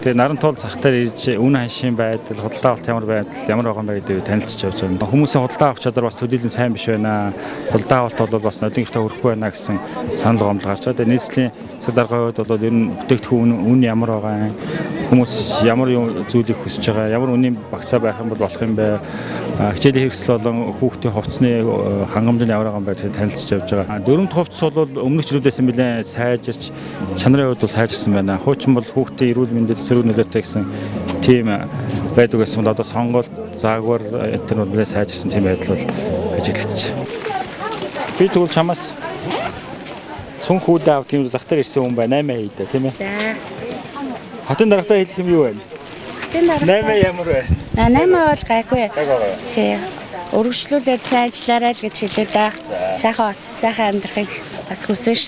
Тэгээ наран туул зах дээр ирж үн ханшийн байдал, худалдаа авалт ямар байдал, ямар байгаа юм бэ гэдэг танилцж явж байгаа. Хүмүүсийн худалдаа авах чадвар бас төдийлөн сайн биш байна. Худалдаа авалт бол бас нодынхтой хүрэхгүй байна гэсэн санал гомдол гарч байгаа. Тэгээ нийслэлийн засаг даргын хувьд бол ер нь бүтээгдэхүүн үн ямар байгаа юм, хүмүүс ямар зүйлийг хүсэж байгаа, ямар үнийн багцаа байх юм бол болох юм бэ? Хичээлийн хэрэгсэл болон хүүхдийн хувцсны хангамж нь ямар байгаа юм бэ гэдгийг танилцж явж байгаа. Дөрөвд хувцс бол өмнөх жилүүдээс нэлээд сайжирч, чанарын хувьд бол сайжирсан байна. Хуучин бол хүүхдийн эрүүл мэндэд сөрөг нөлөөтэй гэсэн тийм байдаг гэсэн бол одоо сонгуульд заагвар энэ нэлээд сайжирсан тийм байдал бол ажиглагдчих. Би тэгвэл чамаас цүнх үүдээ авах тийм зах дээр ирсэн хүн байна 8 хэдэ тийм ээ. За. Хотын дарагтаа хэлэх юм юу вэ? Хотын дарагтаа 8 ямар вэ? 8 бол гайгүй. Гайгүй. Тий. Өргөжлүүлээд сайжлаарай л гэж хэлээд байгаа. Сайхан хот, сайхан амьдрахыг бас хүсэн ш.